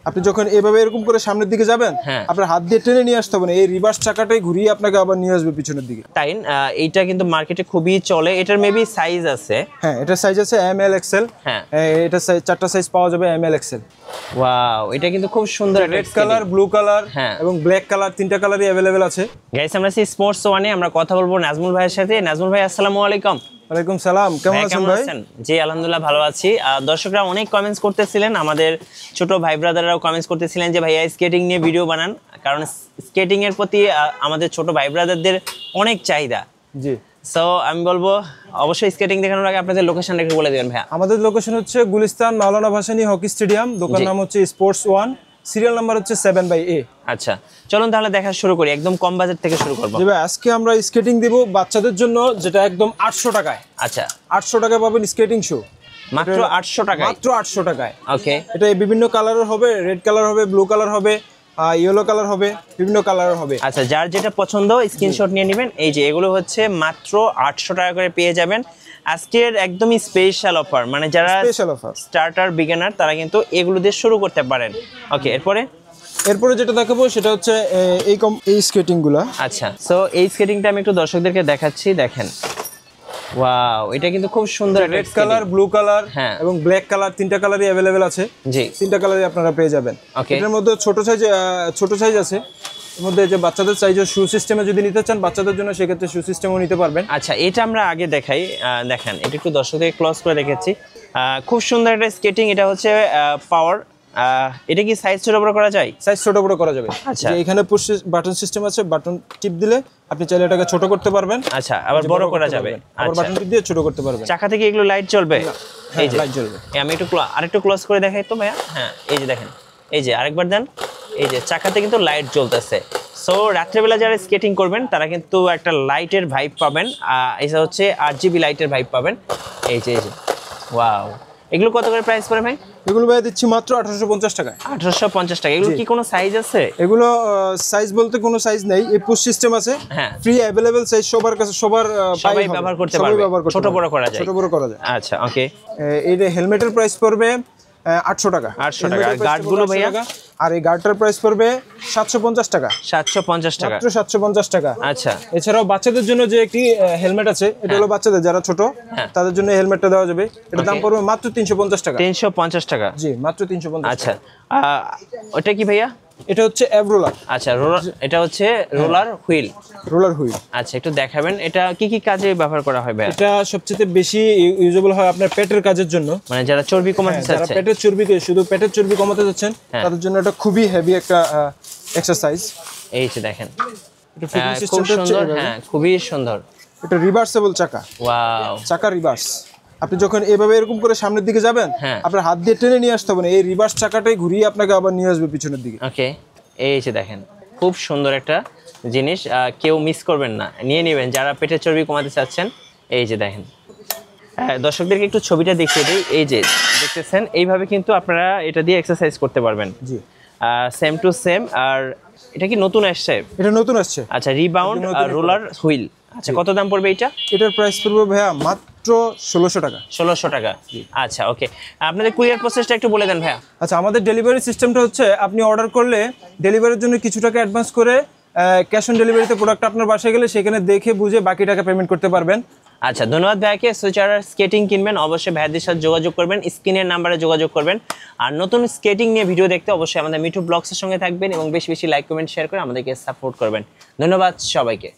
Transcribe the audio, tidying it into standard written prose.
আপনি যখন এভাবে এরকম করে সামনের দিকে যাবেন, আপনার হাত দিয়ে টেনে নিয়ে আসতে হবে না, এই রিভার্স চাকাটাই ঘুরিয়ে আপনাকে আবার নিয়ে আসবে পিছনের দিকে। তাই এইটা কিন্তু মার্কেটে খুবই চলে। এটার মেবি সাইজ আছে। হ্যাঁ, এটার সাইজ আছে এম এল এক্সেল। হ্যাঁ, এটা চারটা সাইজ পাওয়া যাবে এম এল এক্সেল। ওয়াও, এটা কিন্তু খুব সুন্দর। রেড কালার, ব্লু কালার এবং ব্ল্যাক কালার, তিনটা কালারই अवेलेबल আছে। গাইস, আমরা স্পোর্টস ওয়ানে আমরা কথা বলবো নাজমুল ভাইয়ের সাথে। নাজমুল ভাই, আসসালামু আলাইকুম। ওয়ালাইকুম সালাম, কেমন আছেন ভাই? জি আলহামদুলিল্লাহ ভালো আছি। দর্শকরা অনেক কমেন্টস করতেছিলেন, আমাদের ছোট ভাই ব্রাদাররাও কমেন্টস করতেছিলেন যে ভাইয়া স্কেটিং নিয়ে ভিডিও বানান, কারণ স্কেটিং এর প্রতি আমাদের ছোট ভাই ব্রাদারদের অনেক চাহিদা। জি, সো আমি বলবো অবশ্যই স্কেটিং দেখানোর আগে আপনাদের লোকেশনটা একটু বলে দিবেন ভাইয়া। আমাদের লোকেশন হচ্ছে গুলিস্তান মাওলানা ভাসানী হকি স্টেডিয়াম, দোকান নাম হচ্ছে স্পোর্টস ওয়ান, সিরিয়াল নাম্বার হচ্ছে 7/A। আচ্ছা, চলুন তাহলে দেখা শুরু করি, একদম কম বাজেট থেকে শুরু করব। জি ভাই, আজকে আমরা স্কেটিং দিব বাচ্চাদের জন্য, যেটা একদম 800 টাকায়। আচ্ছা, 800 টাকায় পাবেন স্কেটিং শু, মাত্র 800 টাকায়। মাত্র 800 টাকায়। ওকে, এটা বিভিন্ন কালারের হবে, রেড কালার হবে, ব্লু কালার হবে, ইয়েলো কালার হবে, বিভিন্ন কালারের হবে। আচ্ছা, যার যেটা পছন্দ স্ক্রিনশট নিয়ে নেবেন। এই যে এগুলো হচ্ছে মাত্র 800 টাকা করে পেয়ে যাবেন। আজকের একদমই স্পেশাল অফার, মানে যারা স্টার্টার বিগিনার তারা কিন্তু এগুলো দিয়ে শুরু করতে পারেন। ওকে, এরপরে যেটা দেখাবো সেটা হচ্ছে এই স্কেটিং গুলা। আচ্ছা, সো এই স্কেটিংটা আমি একটু দর্শকদেরকে দেখাচ্ছি, দেখেন। ওয়াও, এটা কিন্তু খুব সুন্দর। রেড কালার, ব্লু কালার এবং ব্ল্যাক কালার, তিনটা কালারই अवेलेबल আছে। জি, তিনটা কালারই আপনারা পেয়ে যাবেন। এটার মধ্যে ছোট সাইজ আছে, এর মধ্যে যে বাচ্চাদের সাইজের শু সিস্টেমে যদি নিতে চান বাচ্চাদের জন্য, সেক্ষেত্রে শু সিস্টেমও নিতে পারবেন। আচ্ছা, এটা আমরা আগে দেখাই, দেখেন এটা একটু দর্শকদেরকে ক্লোজ করে দেখাচ্ছি। খুব সুন্দর একটা স্কেটিং। এটা হচ্ছে পাওয়ার। এটা কি সাইজ ছোট বড় করা যায়? সাইজ ছোট বড় করা যাবে। আচ্ছা, যে এখানে পুশ বাটন সিস্টেম আছে, বাটন টিপ দিলে আপনি চাইলে এটাকে ছোট করতে পারবেন। আচ্ছা, আবার বড় করা যাবে। আবার বাটন টিপ দিয়ে ছোট করতে পারবেন। চাকা থেকে এগুলো লাইট জ্বলবে? এই যে লাইট জ্বলবে। আমি আরেকটু ক্লোজ করে দেখাই তো ভাইয়া। হ্যাঁ, এই যে দেখেন, এই যে আরেকবার দেন, এই যে চাকাতে কিন্তু লাইট জ্বলতেছে। সো রাত্রেবেলা যারা স্কেটিং করবেন তারা কিন্তু একটা লাইটের ভাইব পাবেন। এটা হচ্ছে RGB লাইটের ভাইব পাবেন। এই যে ওয়াও, এগুলো কত করে প্রাইস পড়ে ভাই? এগুলো ভাই দিচ্ছি মাত্র 1850 টাকায়। 1850 টাকা। এগুলো কি কোনো সাইজ আছে? এগুলো সাইজ বলতে কোনো সাইজ নেই, এই পুশ সিস্টেম আছে। ফ্রি अवेलेबल সাইজ সবার কাছে, সবাই ব্যবহার করতে পারবে। ছোট বড় করা যায়। ছোট বড় করা যায়। আচ্ছা, ওকে। এই হেলমেটের প্রাইস পড়বে 800 টাকা। 800 টাকা। আর গার্ডগুলো ভাইয়া? আর এই গার্ডটার প্রাইস পড়বে 750 টাকা। 750 টাকা, মাত্র 750 টাকা। আচ্ছা, এছাড়াও বাচ্চাদের জন্য যে একটি হেলমেট আছে, এটা হলো বাচ্চাদের যারা ছোট তাদের জন্য হেলমেটটা দেওয়া যাবে। এটার দাম পড়বে মাত্র 350 টাকা। 350 টাকা। জি, মাত্র 350। আচ্ছা, ওটা কি ভাইয়া? এটা হচ্ছে অ্যাব রোলার। আচ্ছা, এটা হচ্ছে রোলার হুইল। আচ্ছা, একটু দেখাবেন এটা কি কি কাজে ব্যবহার করা হয় ভাই? এটা সবচেয়ে বেশি ইউজেবল হয় আপনার পেটের কাজের জন্য, মানে যারা চর্বি কমাতে চাচ্ছেন, যারা পেটের চর্বি কমাতে যাচ্ছেন তাদের জন্য এটা খুবই হেভি একটা এক্সারসাইজ। এই যে দেখেন, খুব সুন্দর। হ্যাঁ, খুবই সুন্দর। এটা রিভার্সেবল চাকা। ওয়াও, চাকা রিভার্স। আপনি যখন এভাবে এরকম করে সামনের দিকে যাবেন, আপনার হাত দিয়ে টেনে নিয়ে আসতে হবে না, এই রিভার্স চাকাটাই ঘুরিয়ে আপনাকে আবার নিয়ে আসবে পিছনের দিকে। ওকে, এই যে দেখেন, খুব সুন্দর একটা জিনিস, কেউ মিস করবেন না, নিয়ে নেবেন যারা পেটের চর্বি কমাতে চাচ্ছেন। এই যে দেখেন, দর্শকদেরকে একটু ছবিটা দেখিয়ে দিই। এই যে দেখতেছেন, এইভাবে কিন্তু আপনারা এটা দিয়ে এক্সারসাইজ করতে পারবেন। জি, সেম টু সেম। আর এটা কি নতুন আসছে? এটা নতুন আসছে। আচ্ছা, রিবাউন্ড রোলার হুইল। আচ্ছা, কত দাম পড়বে এটা? এটার প্রাইস পড়বে ভাইয়া মাত্র 1600 টাকা। 1600 টাকা। আচ্ছা, ওকে। আপনাদের কুরিয়ার প্রসেসটা একটু বলে দেন ভাইয়া। আচ্ছা, আমাদের ডেলিভারি সিস্টেমটা হচ্ছে আপনি অর্ডার করলে ডেলিভারির জন্য কিছু টাকা অ্যাডভান্স করে ক্যাশ অন ডেলিভারিতে প্রোডাক্ট আপনার বাসায় গেলে সেখানে দেখে বুঝে বাকি টাকা পেমেন্ট করতে পারবেন। আচ্ছা, ধন্যবাদ ভাইয়াকে। সো যারা স্কেটিং কিনবেন অবশ্যই ভাইয়াদের সাথে যোগাযোগ করবেন, স্ক্রিনের নাম্বারে যোগাযোগ করবেন। আর নতুন স্কেটিং নিয়ে ভিডিও দেখতে অবশ্যই আমাদের মিঠু ব্লগসের সঙ্গে থাকবেন এবং বেশি বেশি লাইক, কমেন্ট, শেয়ার করে আমাদেরকে সাপোর্ট করবেন। ধন্যবাদ সবাইকে।